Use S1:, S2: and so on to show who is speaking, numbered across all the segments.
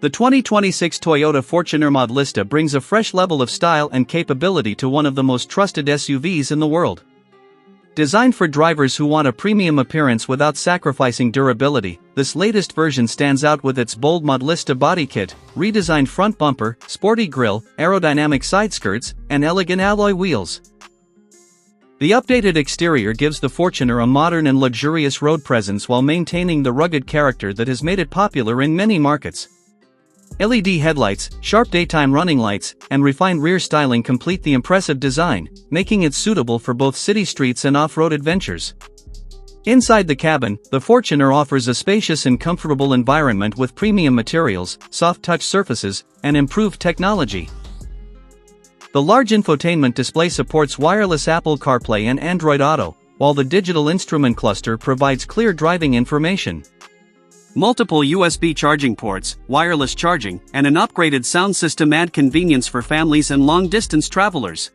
S1: The 2026 Toyota Fortuner Modlista brings a fresh level of style and capability to one of the most trusted SUVs in the world. Designed for drivers who want a premium appearance without sacrificing durability, this latest version stands out with its bold Modlista body kit, redesigned front bumper, sporty grille, aerodynamic side skirts, and elegant alloy wheels. The updated exterior gives the Fortuner a modern and luxurious road presence while maintaining the rugged character that has made it popular in many markets. LED headlights, sharp daytime running lights, and refined rear styling complete the impressive design, making it suitable for both city streets and off-road adventures. Inside the cabin, the Fortuner offers a spacious and comfortable environment with premium materials, soft touch surfaces, and improved technology. The large infotainment display supports wireless Apple CarPlay and Android Auto, while the digital instrument cluster provides clear driving information. Multiple USB charging ports, wireless charging, and an upgraded sound system add convenience for families and long-distance travelers.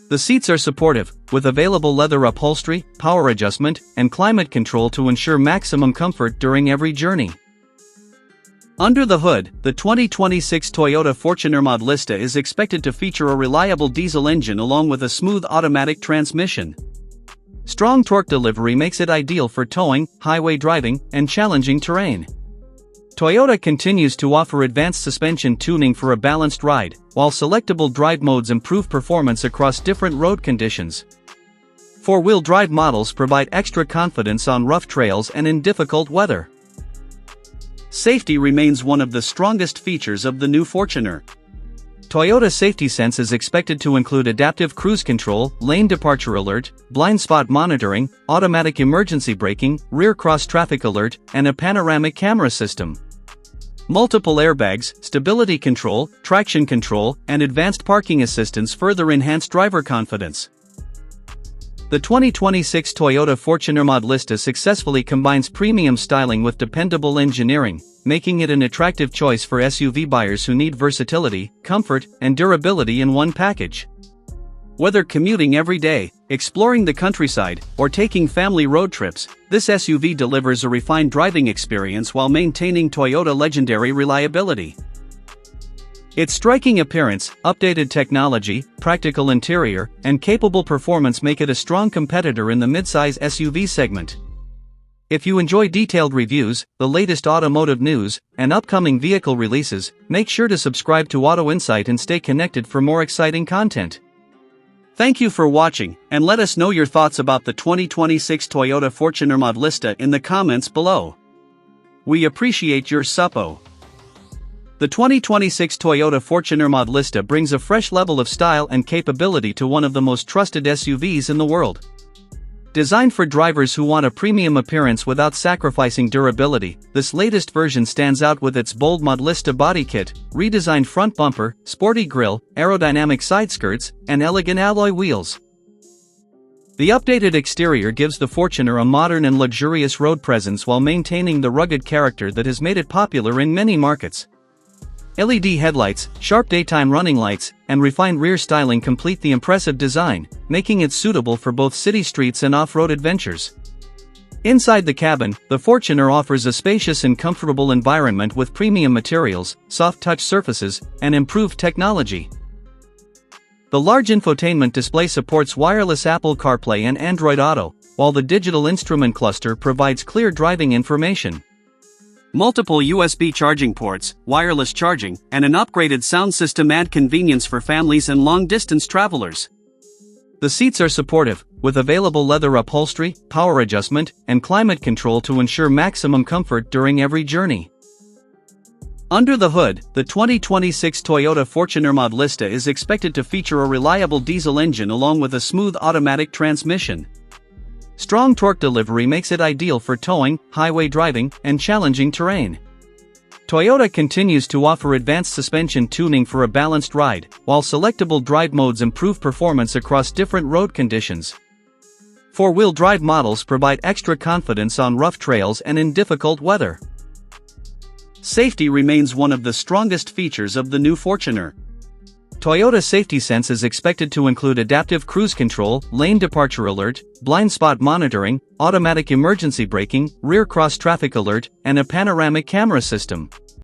S1: The seats are supportive, with available leather upholstery, power adjustment, and climate control to ensure maximum comfort during every journey. Under the hood, the 2026 Toyota Fortuner Modlista is expected to feature a reliable diesel engine along with a smooth automatic transmission. Strong torque delivery makes it ideal for towing, highway driving, and challenging terrain. Toyota continues to offer advanced suspension tuning for a balanced ride, while selectable drive modes improve performance across different road conditions. Four-wheel drive models provide extra confidence on rough trails and in difficult weather. Safety remains one of the strongest features of the new Fortuner. Toyota Safety Sense is expected to include adaptive cruise control, lane departure alert, blind spot monitoring, automatic emergency braking, rear cross traffic alert, and a panoramic camera system. Multiple airbags, stability control, traction control, and advanced parking assistance further enhance driver confidence. The 2026 Toyota Fortuner Modlista successfully combines premium styling with dependable engineering, making it an attractive choice for SUV buyers who need versatility, comfort, and durability in one package. Whether commuting every day, exploring the countryside, or taking family road trips, this SUV delivers a refined driving experience while maintaining Toyota's legendary reliability. Its striking appearance, updated technology, practical interior, and capable performance make it a strong competitor in the midsize SUV segment. If you enjoy detailed reviews, the latest automotive news, and upcoming vehicle releases, make sure to subscribe to Auto Insight and stay connected for more exciting content. Thank you for watching, and let us know your thoughts about the 2026 Toyota Fortuner Modlista in the comments below. We appreciate your support. The 2026 Toyota Fortuner Modlista brings a fresh level of style and capability to one of the most trusted SUVs in the world. Designed for drivers who want a premium appearance without sacrificing durability, this latest version stands out with its bold Modlista body kit, redesigned front bumper, sporty grille, aerodynamic side skirts, and elegant alloy wheels. The updated exterior gives the Fortuner a modern and luxurious road presence while maintaining the rugged character that has made it popular in many markets. LED headlights, sharp daytime running lights, and refined rear styling complete the impressive design, making it suitable for both city streets and off-road adventures. Inside the cabin, the Fortuner offers a spacious and comfortable environment with premium materials, soft touch surfaces, and improved technology. The large infotainment display supports wireless Apple CarPlay and Android Auto, while the digital instrument cluster provides clear driving information. Multiple USB charging ports, wireless charging, and an upgraded sound system add convenience for families and long-distance travelers. The seats are supportive, with available leather upholstery, power adjustment, and climate control to ensure maximum comfort during every journey. Under the hood, the 2026 Toyota Fortuner Modlista is expected to feature a reliable diesel engine along with a smooth automatic transmission. Strong torque delivery makes it ideal for towing, highway driving, and challenging terrain. Toyota continues to offer advanced suspension tuning for a balanced ride, while selectable drive modes improve performance across different road conditions. Four-wheel drive models provide extra confidence on rough trails and in difficult weather. Safety remains one of the strongest features of the new Fortuner. Toyota Safety Sense is expected to include adaptive cruise control, lane departure alert, blind spot monitoring, automatic emergency braking, rear cross traffic alert, and a panoramic camera system.